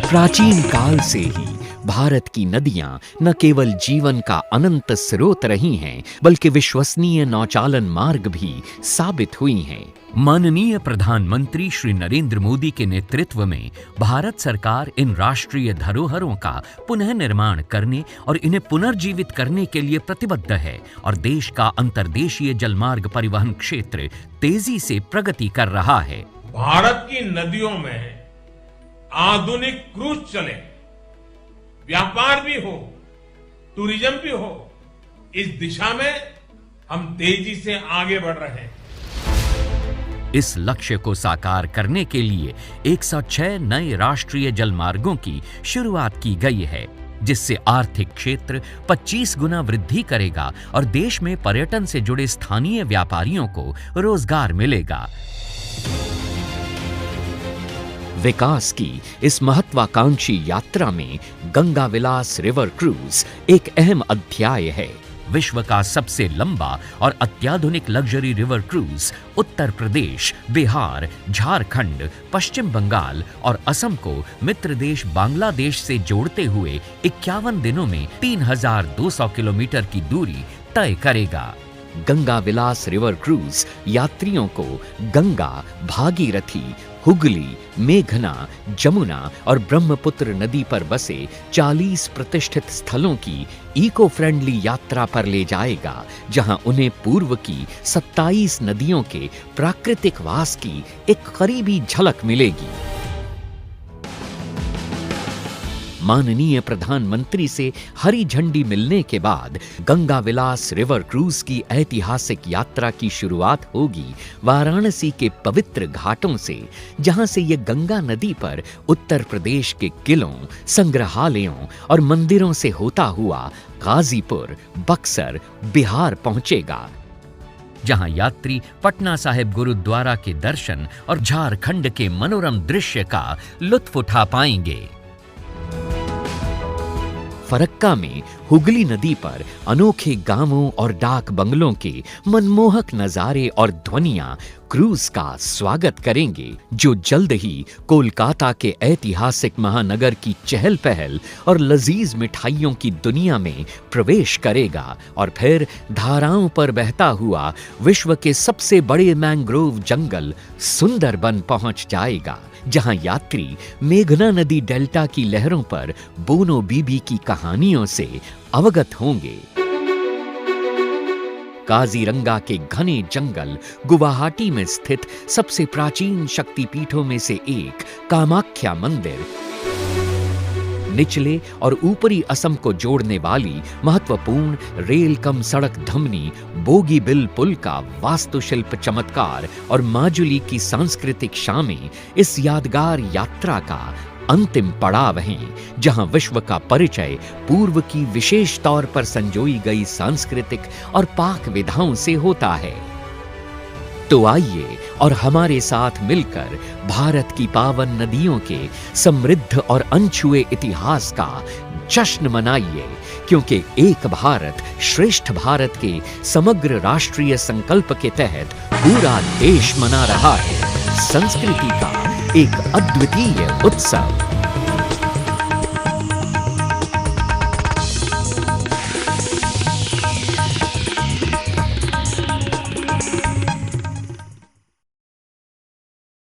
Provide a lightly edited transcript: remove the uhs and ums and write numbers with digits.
प्राचीन काल से ही भारत की नदियां न केवल जीवन का अनंत स्रोत रही हैं, बल्कि विश्वसनीय नौचालन मार्ग भी साबित हुई हैं। माननीय प्रधानमंत्री श्री नरेंद्र मोदी के नेतृत्व में भारत सरकार इन राष्ट्रीय धरोहरों का पुनः निर्माण करने और इन्हें पुनर्जीवित करने के लिए प्रतिबद्ध है और देश का अंतर्देशीय जलमार्ग परिवहन क्षेत्र तेजी से प्रगति कर रहा है। भारत की नदियों में आधुनिक क्रूज चले, व्यापार भी हो, टूरिज्म भी हो, इस दिशा में हम तेजी से आगे बढ़ रहे हैं। इस लक्ष्य को साकार करने के लिए 106 नए राष्ट्रीय जलमार्गों की शुरुआत की गई है, जिससे आर्थिक क्षेत्र 25 गुना वृद्धि करेगा और देश में पर्यटन से जुड़े स्थानीय व्यापारियों को रोजगार मिलेगा। विकास की इस महत्वाकांक्षी यात्रा में गंगा विलास रिवर क्रूज एक अहम अध्याय है। विश्व का सबसे लंबा और अत्याधुनिक luxury river cruise Uttar Pradesh, Bihar, Jharkhand, पश्चिम बंगाल और असम को मित्र देश बांग्लादेश से जोड़ते हुए 51 दिनों में 3200 किलोमीटर की दूरी तय करेगा। गंगा विलास रिवर क्रूज यात्रियों को गंगा, भागीरथी, हुगली, मेघना, जमुना और ब्रह्मपुत्र नदी पर बसे 40 प्रतिष्ठित स्थलों की इको फ्रेंडली यात्रा पर ले जाएगा, जहां उन्हें पूर्व की 27 नदियों के प्राकृतिक वास की एक करीबी झलक मिलेगी। माननीय प्रधानमंत्री से हरी झंडी मिलने के बाद गंगा विलास रिवर क्रूज की ऐतिहासिक यात्रा की शुरुआत होगी वाराणसी के पवित्र घाटों से, जहां से ये गंगा नदी पर उत्तर प्रदेश के किलों, संग्रहालयों और मंदिरों से होता हुआ गाजीपुर, बक्सर, बिहार पहुंचेगा, जहां यात्री पटना साहिब गुरुद्वारा के दर्शन और झारखंड के मनोरम दृश्य का लुत्फ उठा पाएंगे। फरक्का में हुगली नदी पर अनोखे गांवों और डाक बंगलों के मनमोहक नजारे और ध्वनियां क्रूज का स्वागत करेंगे, जो जल्द ही कोलकाता के ऐतिहासिक महानगर की चहल पहल और लजीज मिठाइयों की दुनिया में प्रवेश करेगा और फिर धाराओं पर बहता हुआ विश्व के सबसे बड़े मैंग्रोव जंगल सुंदरबन पहुंच जाएगा, जहां यात्री मेघना नदी डेल्टा की लहरों पर बोनो बीबी की कहानियों से अवगत होंगे। काजीरंगा के घने जंगल गुवाहाटी में स्थित सबसे प्राचीन शक्तिपीठों में से एक कामाख्या मंदिर, निचले और ऊपरी असम को जोड़ने वाली महत्वपूर्ण रेल कम सड़क धमनी बोगीबिल पुल का वास्तुशिल्प चमत्कार और माजुली की सांस्कृतिक शामें इस यादगार यात्रा का अंतिम पड़ाव हैं, जहां विश्व का परिचय पूर्व की विशेष तौर पर संजोई गई सांस्कृतिक और पाक विधाओं से होता है। तो आइए और हमारे साथ मिलकर भारत की पावन नदियों के समृद्ध और अनछुए इतिहास का जश्न मनाइए, क्योंकि एक भारत श्रेष्ठ भारत के समग्र राष्ट्रीय संकल्प के तहत पूरा देश मना रहा है संस्कृति का एक अद्वितीय उत्सव।